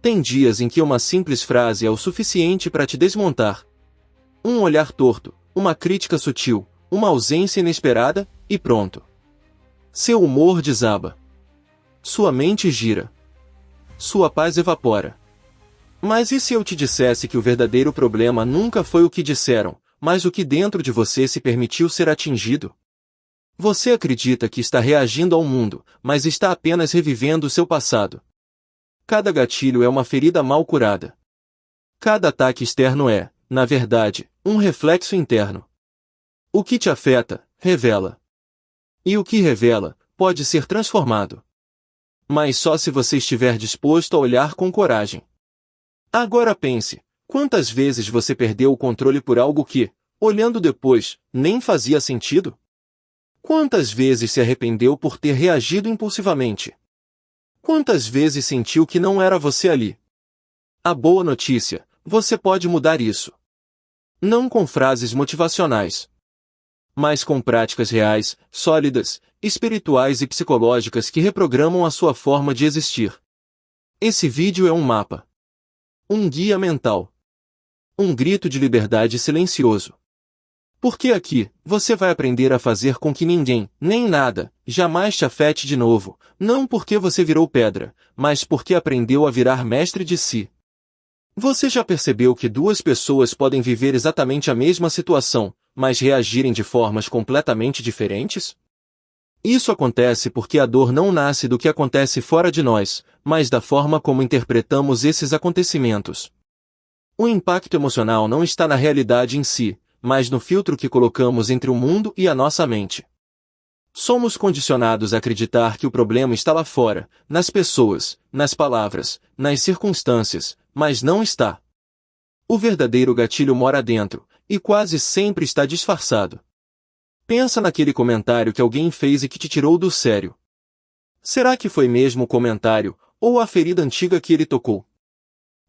Tem dias em que uma simples frase é o suficiente para te desmontar. Um olhar torto, uma crítica sutil, uma ausência inesperada, e pronto. Seu humor desaba. Sua mente gira. Sua paz evapora. Mas e se eu te dissesse que o verdadeiro problema nunca foi o que disseram, mas o que dentro de você se permitiu ser atingido? Você acredita que está reagindo ao mundo, mas está apenas revivendo o seu passado. Cada gatilho é uma ferida mal curada. Cada ataque externo é, na verdade, um reflexo interno. O que te afeta, revela. E o que revela, pode ser transformado. Mas só se você estiver disposto a olhar com coragem. Agora pense, quantas vezes você perdeu o controle por algo que, olhando depois, nem fazia sentido? Quantas vezes se arrependeu por ter reagido impulsivamente? Quantas vezes sentiu que não era você ali? A boa notícia, você pode mudar isso. Não com frases motivacionais, mas com práticas reais, sólidas, espirituais e psicológicas que reprogramam a sua forma de existir. Esse vídeo é um mapa. Um guia mental. Um grito de liberdade silencioso. Porque aqui, você vai aprender a fazer com que ninguém, nem nada, jamais te afete de novo, não porque você virou pedra, mas porque aprendeu a virar mestre de si. Você já percebeu que duas pessoas podem viver exatamente a mesma situação, mas reagirem de formas completamente diferentes? Isso acontece porque a dor não nasce do que acontece fora de nós, mas da forma como interpretamos esses acontecimentos. O impacto emocional não está na realidade em si, mas no filtro que colocamos entre o mundo e a nossa mente. Somos condicionados a acreditar que o problema está lá fora, nas pessoas, nas palavras, nas circunstâncias, mas não está. O verdadeiro gatilho mora dentro, e quase sempre está disfarçado. Pensa naquele comentário que alguém fez e que te tirou do sério. Será que foi mesmo o comentário, ou a ferida antiga que ele tocou?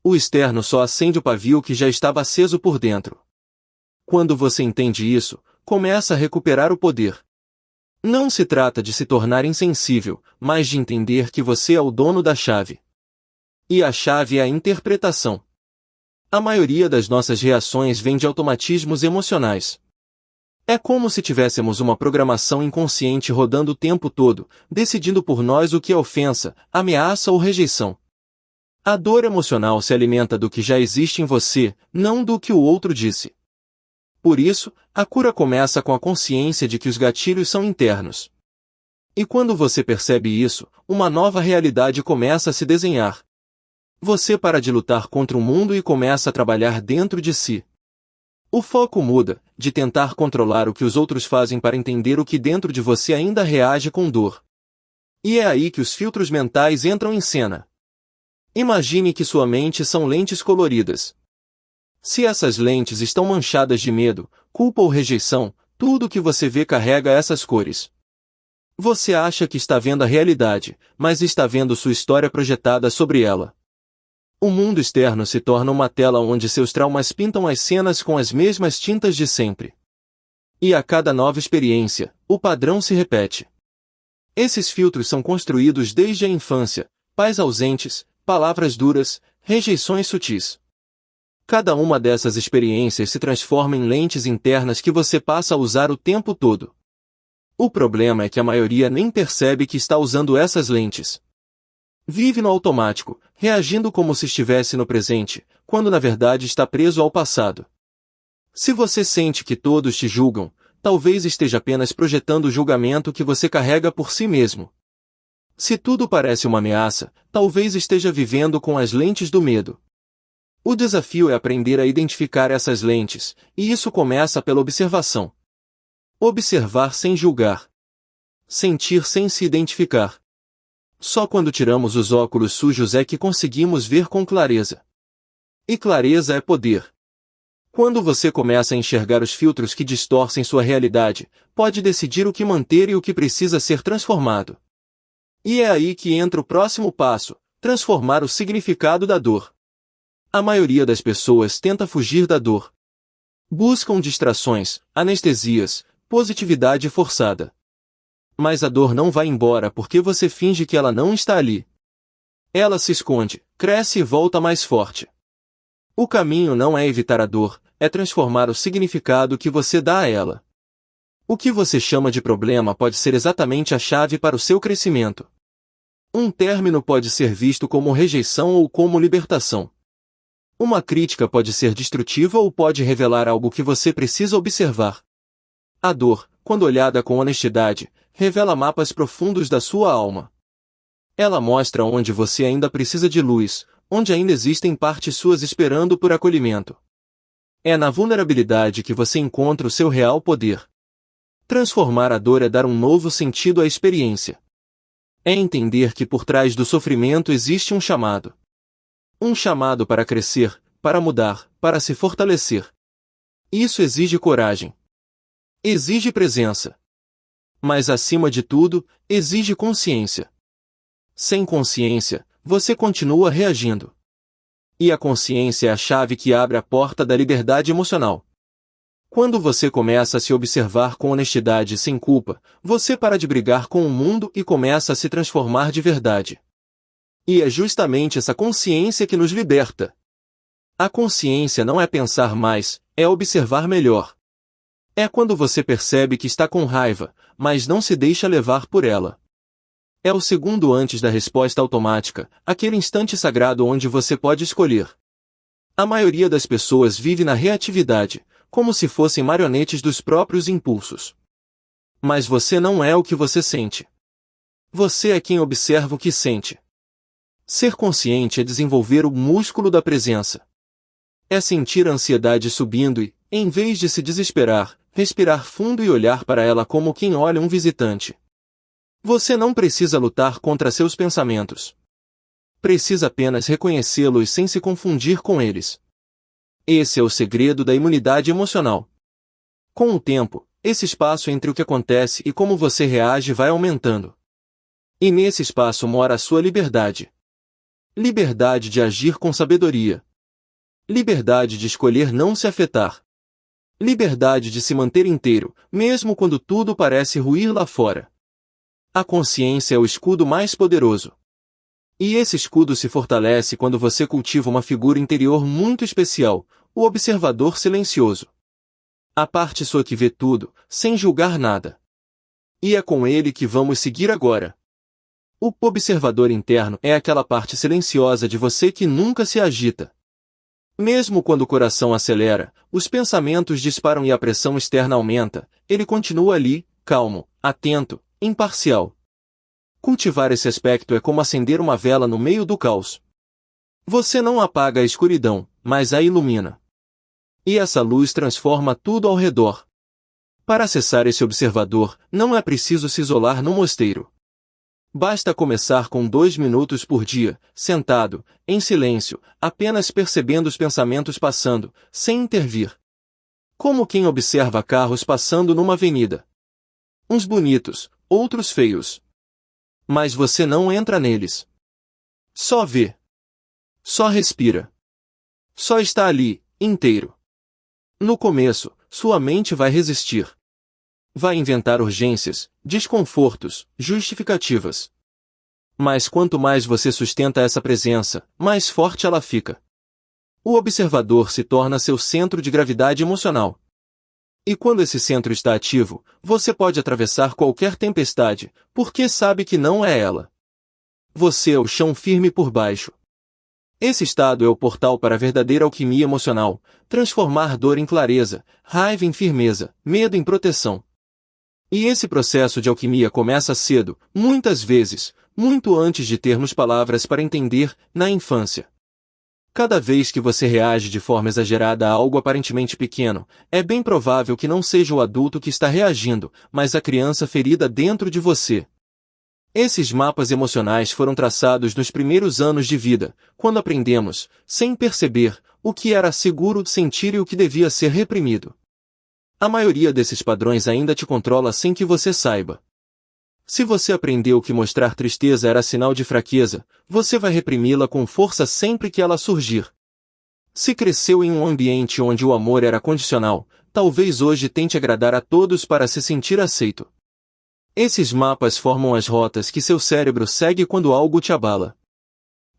O externo só acende o pavio que já estava aceso por dentro. Quando você entende isso, começa a recuperar o poder. Não se trata de se tornar insensível, mas de entender que você é o dono da chave. E a chave é a interpretação. A maioria das nossas reações vem de automatismos emocionais. É como se tivéssemos uma programação inconsciente rodando o tempo todo, decidindo por nós o que é ofensa, ameaça ou rejeição. A dor emocional se alimenta do que já existe em você, não do que o outro disse. Por isso, a cura começa com a consciência de que os gatilhos são internos. E quando você percebe isso, uma nova realidade começa a se desenhar. Você para de lutar contra o mundo e começa a trabalhar dentro de si. O foco muda, de tentar controlar o que os outros fazem para entender o que dentro de você ainda reage com dor. E é aí que os filtros mentais entram em cena. Imagine que sua mente são lentes coloridas. Se essas lentes estão manchadas de medo, culpa ou rejeição, tudo o que você vê carrega essas cores. Você acha que está vendo a realidade, mas está vendo sua história projetada sobre ela. O mundo externo se torna uma tela onde seus traumas pintam as cenas com as mesmas tintas de sempre. E a cada nova experiência, o padrão se repete. Esses filtros são construídos desde a infância, pais ausentes, palavras duras, rejeições sutis. Cada uma dessas experiências se transforma em lentes internas que você passa a usar o tempo todo. O problema é que a maioria nem percebe que está usando essas lentes. Vive no automático, reagindo como se estivesse no presente, quando na verdade está preso ao passado. Se você sente que todos te julgam, talvez esteja apenas projetando o julgamento que você carrega por si mesmo. Se tudo parece uma ameaça, talvez esteja vivendo com as lentes do medo. O desafio é aprender a identificar essas lentes, e isso começa pela observação. Observar sem julgar. Sentir sem se identificar. Só quando tiramos os óculos sujos é que conseguimos ver com clareza. E clareza é poder. Quando você começa a enxergar os filtros que distorcem sua realidade, pode decidir o que manter e o que precisa ser transformado. E é aí que entra o próximo passo, transformar o significado da dor. A maioria das pessoas tenta fugir da dor. Buscam distrações, anestesias, positividade forçada. Mas a dor não vai embora porque você finge que ela não está ali. Ela se esconde, cresce e volta mais forte. O caminho não é evitar a dor, é transformar o significado que você dá a ela. O que você chama de problema pode ser exatamente a chave para o seu crescimento. Um término pode ser visto como rejeição ou como libertação. Uma crítica pode ser destrutiva ou pode revelar algo que você precisa observar. A dor, quando olhada com honestidade, revela mapas profundos da sua alma. Ela mostra onde você ainda precisa de luz, onde ainda existem partes suas esperando por acolhimento. É na vulnerabilidade que você encontra o seu real poder. Transformar a dor é dar um novo sentido à experiência. É entender que por trás do sofrimento existe um chamado. Um chamado para crescer, para mudar, para se fortalecer. Isso exige coragem. Exige presença. Mas acima de tudo, exige consciência. Sem consciência, você continua reagindo. E a consciência é a chave que abre a porta da liberdade emocional. Quando você começa a se observar com honestidade e sem culpa, você para de brigar com o mundo e começa a se transformar de verdade. E é justamente essa consciência que nos liberta. A consciência não é pensar mais, é observar melhor. É quando você percebe que está com raiva, mas não se deixa levar por ela. É o segundo antes da resposta automática, aquele instante sagrado onde você pode escolher. A maioria das pessoas vive na reatividade, como se fossem marionetes dos próprios impulsos. Mas você não é o que você sente. Você é quem observa o que sente. Ser consciente é desenvolver o músculo da presença. É sentir a ansiedade subindo e, em vez de se desesperar, respirar fundo e olhar para ela como quem olha um visitante. Você não precisa lutar contra seus pensamentos. Precisa apenas reconhecê-los sem se confundir com eles. Esse é o segredo da imunidade emocional. Com o tempo, esse espaço entre o que acontece e como você reage vai aumentando. E nesse espaço mora a sua liberdade. Liberdade de agir com sabedoria. Liberdade de escolher não se afetar. Liberdade de se manter inteiro, mesmo quando tudo parece ruir lá fora. A consciência é o escudo mais poderoso. E esse escudo se fortalece quando você cultiva uma figura interior muito especial, o observador silencioso. A parte sua que vê tudo, sem julgar nada. E é com ele que vamos seguir agora. O observador interno é aquela parte silenciosa de você que nunca se agita. Mesmo quando o coração acelera, os pensamentos disparam e a pressão externa aumenta, ele continua ali, calmo, atento, imparcial. Cultivar esse aspecto é como acender uma vela no meio do caos. Você não apaga a escuridão, mas a ilumina. E essa luz transforma tudo ao redor. Para acessar esse observador, não é preciso se isolar no mosteiro. Basta começar com 2 minutos por dia, sentado, em silêncio, apenas percebendo os pensamentos passando, sem intervir. Como quem observa carros passando numa avenida. Uns bonitos, outros feios. Mas você não entra neles. Só vê. Só respira. Só está ali, inteiro. No começo, sua mente vai resistir. Vai inventar urgências, desconfortos, justificativas. Mas quanto mais você sustenta essa presença, mais forte ela fica. O observador se torna seu centro de gravidade emocional. E quando esse centro está ativo, você pode atravessar qualquer tempestade, porque sabe que não é ela. Você é o chão firme por baixo. Esse estado é o portal para a verdadeira alquimia emocional, transformar dor em clareza, raiva em firmeza, medo em proteção. E esse processo de alquimia começa cedo, muitas vezes, muito antes de termos palavras para entender, na infância. Cada vez que você reage de forma exagerada a algo aparentemente pequeno, é bem provável que não seja o adulto que está reagindo, mas a criança ferida dentro de você. Esses mapas emocionais foram traçados nos primeiros anos de vida, quando aprendemos, sem perceber, o que era seguro sentir e o que devia ser reprimido. A maioria desses padrões ainda te controla sem que você saiba. Se você aprendeu que mostrar tristeza era sinal de fraqueza, você vai reprimi-la com força sempre que ela surgir. Se cresceu em um ambiente onde o amor era condicional, talvez hoje tente agradar a todos para se sentir aceito. Esses mapas formam as rotas que seu cérebro segue quando algo te abala.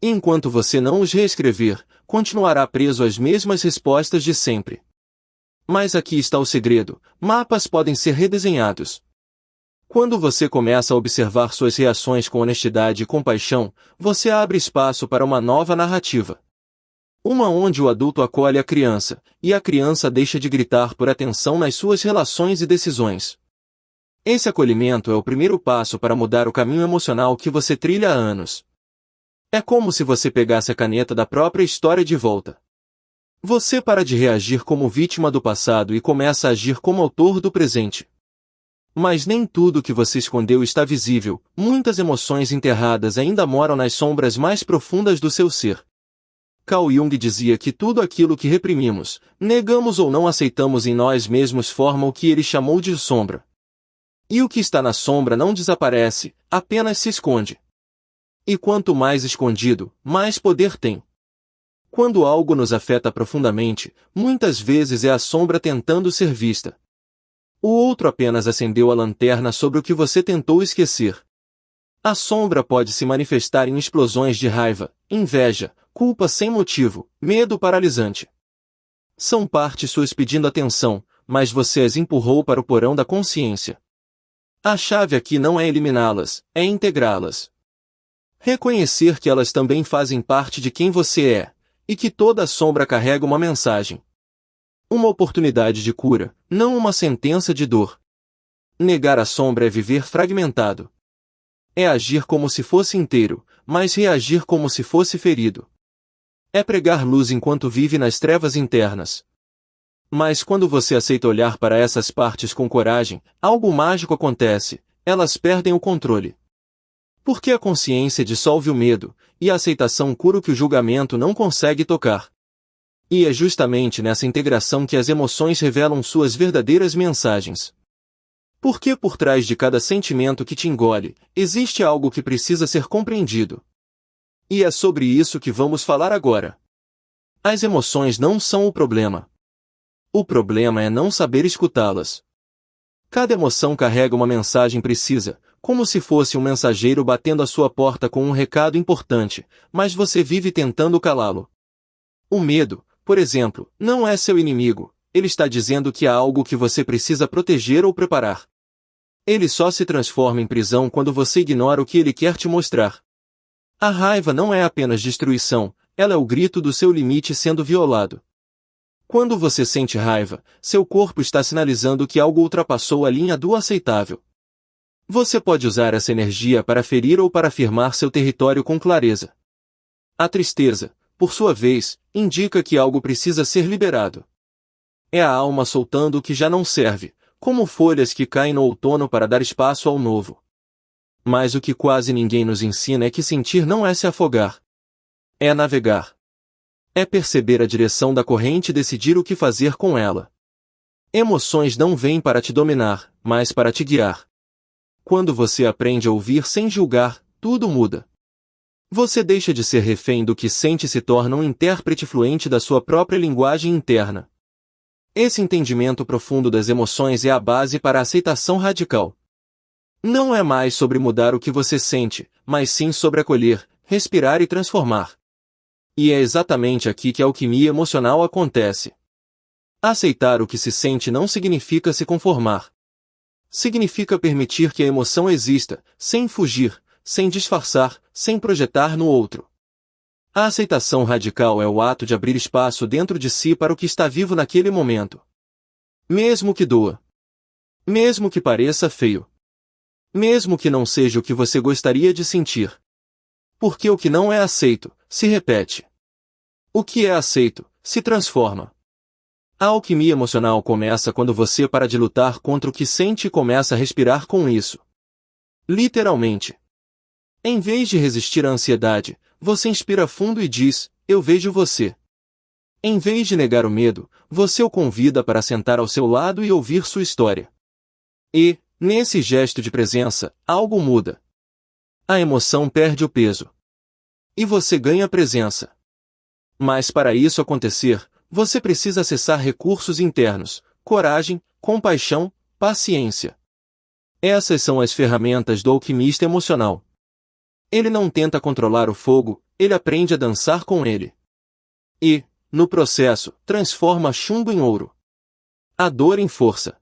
E enquanto você não os reescrever, continuará preso às mesmas respostas de sempre. Mas aqui está o segredo: mapas podem ser redesenhados. Quando você começa a observar suas reações com honestidade e compaixão, você abre espaço para uma nova narrativa. Uma onde o adulto acolhe a criança, e a criança deixa de gritar por atenção nas suas relações e decisões. Esse acolhimento é o primeiro passo para mudar o caminho emocional que você trilha há anos. É como se você pegasse a caneta da própria história de volta. Você para de reagir como vítima do passado e começa a agir como autor do presente. Mas nem tudo que você escondeu está visível, muitas emoções enterradas ainda moram nas sombras mais profundas do seu ser. Carl Jung dizia que tudo aquilo que reprimimos, negamos ou não aceitamos em nós mesmos forma o que ele chamou de sombra. E o que está na sombra não desaparece, apenas se esconde. E quanto mais escondido, mais poder tem. Quando algo nos afeta profundamente, muitas vezes é a sombra tentando ser vista. O outro apenas acendeu a lanterna sobre o que você tentou esquecer. A sombra pode se manifestar em explosões de raiva, inveja, culpa sem motivo, medo paralisante. São partes suas pedindo atenção, mas você as empurrou para o porão da consciência. A chave aqui não é eliminá-las, é integrá-las. Reconhecer que elas também fazem parte de quem você é, e que toda sombra carrega uma mensagem. Uma oportunidade de cura, não uma sentença de dor. Negar a sombra é viver fragmentado. É agir como se fosse inteiro, mas reagir como se fosse ferido. É pregar luz enquanto vive nas trevas internas. Mas quando você aceita olhar para essas partes com coragem, algo mágico acontece, elas perdem o controle. Porque a consciência dissolve o medo, e a aceitação cura o que o julgamento não consegue tocar. E é justamente nessa integração que as emoções revelam suas verdadeiras mensagens. Porque por trás de cada sentimento que te engole, existe algo que precisa ser compreendido. E é sobre isso que vamos falar agora. As emoções não são o problema. O problema é não saber escutá-las. Cada emoção carrega uma mensagem precisa, como se fosse um mensageiro batendo à sua porta com um recado importante, mas você vive tentando calá-lo. O medo, por exemplo, não é seu inimigo, ele está dizendo que há algo que você precisa proteger ou preparar. Ele só se transforma em prisão quando você ignora o que ele quer te mostrar. A raiva não é apenas destruição, ela é o grito do seu limite sendo violado. Quando você sente raiva, seu corpo está sinalizando que algo ultrapassou a linha do aceitável. Você pode usar essa energia para ferir ou para afirmar seu território com clareza. A tristeza, por sua vez, indica que algo precisa ser liberado. É a alma soltando o que já não serve, como folhas que caem no outono para dar espaço ao novo. Mas o que quase ninguém nos ensina é que sentir não é se afogar. É navegar. É perceber a direção da corrente e decidir o que fazer com ela. Emoções não vêm para te dominar, mas para te guiar. Quando você aprende a ouvir sem julgar, tudo muda. Você deixa de ser refém do que sente e se torna um intérprete fluente da sua própria linguagem interna. Esse entendimento profundo das emoções é a base para a aceitação radical. Não é mais sobre mudar o que você sente, mas sim sobre acolher, respirar e transformar. E é exatamente aqui que a alquimia emocional acontece. Aceitar o que se sente não significa se conformar. Significa permitir que a emoção exista, sem fugir, sem disfarçar, sem projetar no outro. A aceitação radical é o ato de abrir espaço dentro de si para o que está vivo naquele momento. Mesmo que doa. Mesmo que pareça feio. Mesmo que não seja o que você gostaria de sentir. Porque o que não é aceito, se repete. O que é aceito, se transforma. A alquimia emocional começa quando você para de lutar contra o que sente e começa a respirar com isso. Literalmente. Em vez de resistir à ansiedade, você inspira fundo e diz, eu vejo você. Em vez de negar o medo, você o convida para sentar ao seu lado e ouvir sua história. E, nesse gesto de presença, algo muda. A emoção perde o peso. E você ganha presença. Mas para isso acontecer, você precisa acessar recursos internos, coragem, compaixão, paciência. Essas são as ferramentas do alquimista emocional. Ele não tenta controlar o fogo, ele aprende a dançar com ele. E, no processo, transforma chumbo em ouro. A dor em força.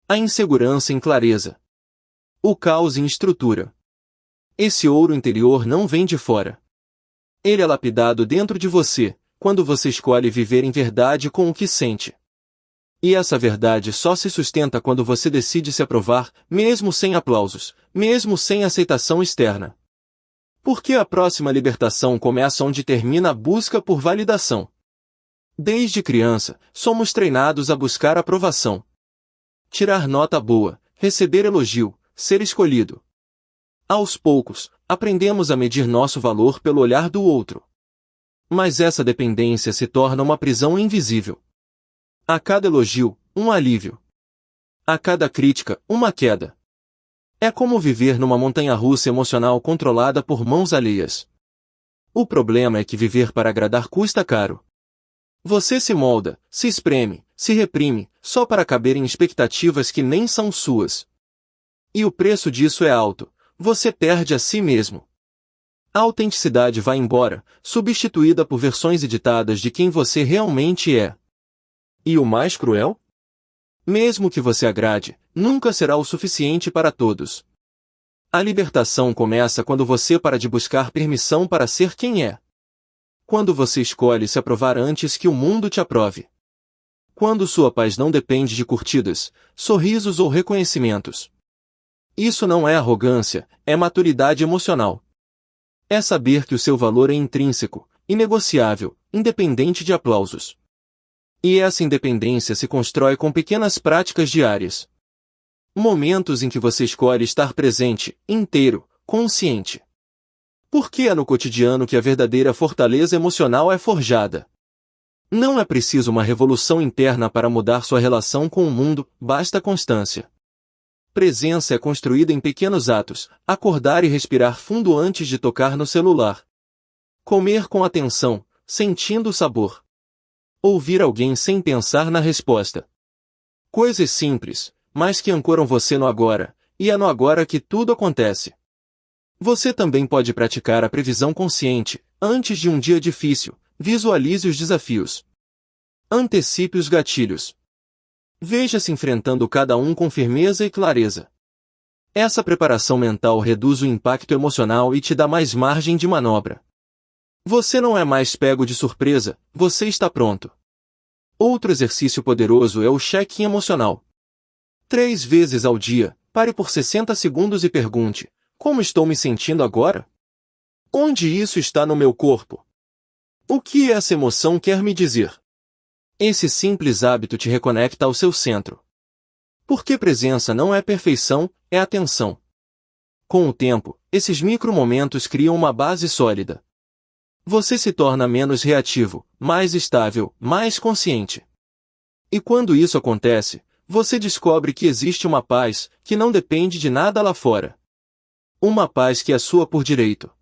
A insegurança em clareza. O caos em estrutura. Esse ouro interior não vem de fora. Ele é lapidado dentro de você, quando você escolhe viver em verdade com o que sente. E essa verdade só se sustenta quando você decide se aprovar, mesmo sem aplausos, mesmo sem aceitação externa. Porque a próxima libertação começa onde termina a busca por validação. Desde criança, somos treinados a buscar aprovação. Tirar nota boa, receber elogio, ser escolhido. Aos poucos, aprendemos a medir nosso valor pelo olhar do outro. Mas essa dependência se torna uma prisão invisível. A cada elogio, um alívio. A cada crítica, uma queda. É como viver numa montanha-russa emocional controlada por mãos alheias. O problema é que viver para agradar custa caro. Você se molda, se espreme, se reprime, só para caber em expectativas que nem são suas. E o preço disso é alto. Você perde a si mesmo. A autenticidade vai embora, substituída por versões editadas de quem você realmente é. E o mais cruel? Mesmo que você agrade, nunca será o suficiente para todos. A libertação começa quando você para de buscar permissão para ser quem é. Quando você escolhe se aprovar antes que o mundo te aprove. Quando sua paz não depende de curtidas, sorrisos ou reconhecimentos. Isso não é arrogância, é maturidade emocional. É saber que o seu valor é intrínseco, inegociável, independente de aplausos. E essa independência se constrói com pequenas práticas diárias. Momentos em que você escolhe estar presente, inteiro, consciente. Porque é no cotidiano que a verdadeira fortaleza emocional é forjada. Não é preciso uma revolução interna para mudar sua relação com o mundo, basta constância. Presença é construída em pequenos atos, acordar e respirar fundo antes de tocar no celular. Comer com atenção, sentindo o sabor. Ouvir alguém sem pensar na resposta. Coisas simples, mas que ancoram você no agora, e é no agora que tudo acontece. Você também pode praticar a previsão consciente, antes de um dia difícil, visualize os desafios. Antecipe os gatilhos. Veja-se enfrentando cada um com firmeza e clareza. Essa preparação mental reduz o impacto emocional e te dá mais margem de manobra. Você não é mais pego de surpresa, você está pronto. Outro exercício poderoso é o check-in emocional. 3 vezes ao dia, pare por 60 segundos e pergunte: como estou me sentindo agora? Onde isso está no meu corpo? O que essa emoção quer me dizer? Esse simples hábito te reconecta ao seu centro. Porque presença não é perfeição, é atenção. Com o tempo, esses micromomentos criam uma base sólida. Você se torna menos reativo, mais estável, mais consciente. E quando isso acontece, você descobre que existe uma paz, que não depende de nada lá fora. Uma paz que é sua por direito.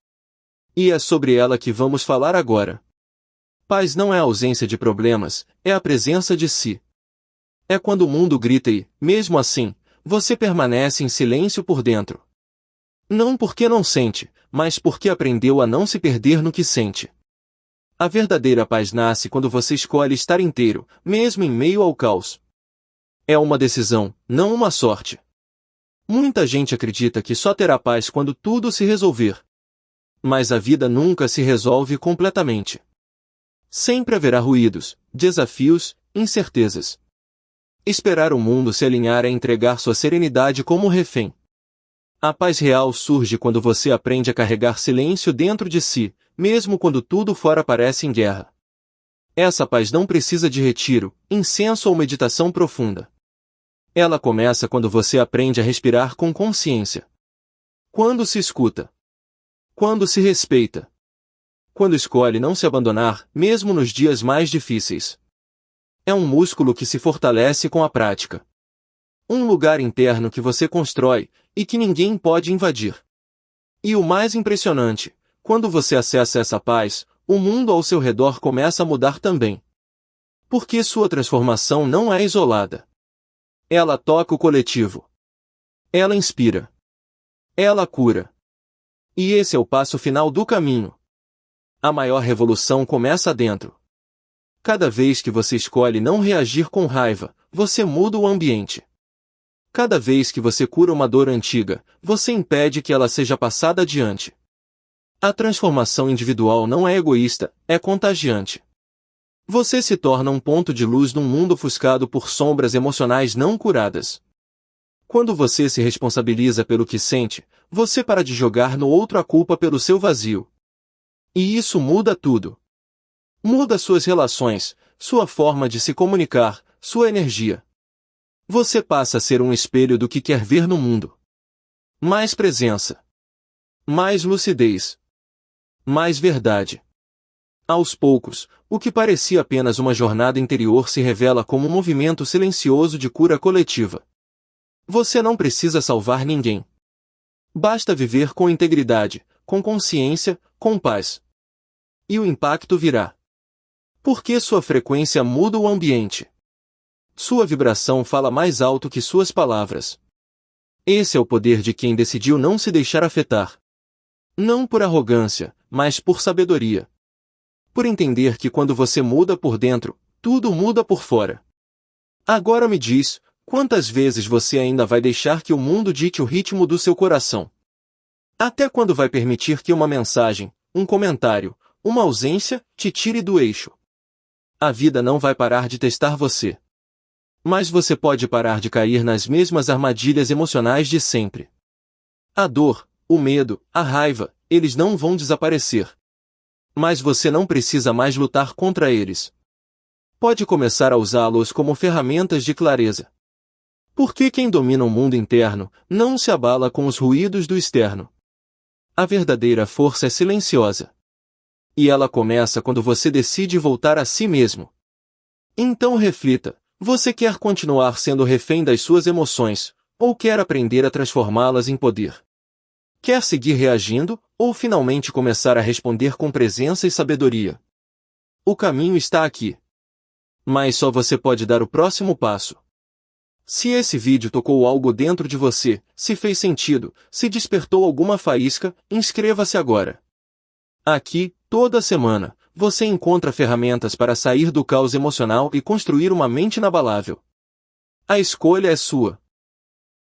E é sobre ela que vamos falar agora. Paz não é a ausência de problemas, é a presença de si. É quando o mundo grita e, mesmo assim, você permanece em silêncio por dentro. Não porque não sente, mas porque aprendeu a não se perder no que sente. A verdadeira paz nasce quando você escolhe estar inteiro, mesmo em meio ao caos. É uma decisão, não uma sorte. Muita gente acredita que só terá paz quando tudo se resolver. Mas a vida nunca se resolve completamente. Sempre haverá ruídos, desafios, incertezas. Esperar o mundo se alinhar é entregar sua serenidade como refém. A paz real surge quando você aprende a carregar silêncio dentro de si, mesmo quando tudo fora parece em guerra. Essa paz não precisa de retiro, incenso ou meditação profunda. Ela começa quando você aprende a respirar com consciência. Quando se escuta. Quando se respeita. Quando escolhe não se abandonar, mesmo nos dias mais difíceis. É um músculo que se fortalece com a prática. Um lugar interno que você constrói, e que ninguém pode invadir. E o mais impressionante, quando você acessa essa paz, o mundo ao seu redor começa a mudar também. Porque sua transformação não é isolada. Ela toca o coletivo. Ela inspira. Ela cura. E esse é o passo final do caminho. A maior revolução começa dentro. Cada vez que você escolhe não reagir com raiva, você muda o ambiente. Cada vez que você cura uma dor antiga, você impede que ela seja passada adiante. A transformação individual não é egoísta, é contagiante. Você se torna um ponto de luz num mundo ofuscado por sombras emocionais não curadas. Quando você se responsabiliza pelo que sente, você para de jogar no outro a culpa pelo seu vazio. E isso muda tudo. Muda suas relações, sua forma de se comunicar, sua energia. Você passa a ser um espelho do que quer ver no mundo. Mais presença. Mais lucidez. Mais verdade. Aos poucos, o que parecia apenas uma jornada interior se revela como um movimento silencioso de cura coletiva. Você não precisa salvar ninguém. Basta viver com integridade, com consciência, com paz. E o impacto virá. Porque sua frequência muda o ambiente. Sua vibração fala mais alto que suas palavras. Esse é o poder de quem decidiu não se deixar afetar. Não por arrogância, mas por sabedoria. Por entender que quando você muda por dentro, tudo muda por fora. Agora me diz, quantas vezes você ainda vai deixar que o mundo dite o ritmo do seu coração? Até quando vai permitir que uma mensagem, um comentário, uma ausência, te tire do eixo? A vida não vai parar de testar você. Mas você pode parar de cair nas mesmas armadilhas emocionais de sempre. A dor, o medo, a raiva, eles não vão desaparecer. Mas você não precisa mais lutar contra eles. Pode começar a usá-los como ferramentas de clareza. Porque quem domina o mundo interno, não se abala com os ruídos do externo. A verdadeira força é silenciosa. E ela começa quando você decide voltar a si mesmo. Então reflita, você quer continuar sendo refém das suas emoções, ou quer aprender a transformá-las em poder? Quer seguir reagindo, ou finalmente começar a responder com presença e sabedoria? O caminho está aqui. Mas só você pode dar o próximo passo. Se esse vídeo tocou algo dentro de você, se fez sentido, se despertou alguma faísca, inscreva-se agora. Aqui, toda semana, você encontra ferramentas para sair do caos emocional e construir uma mente inabalável. A escolha é sua.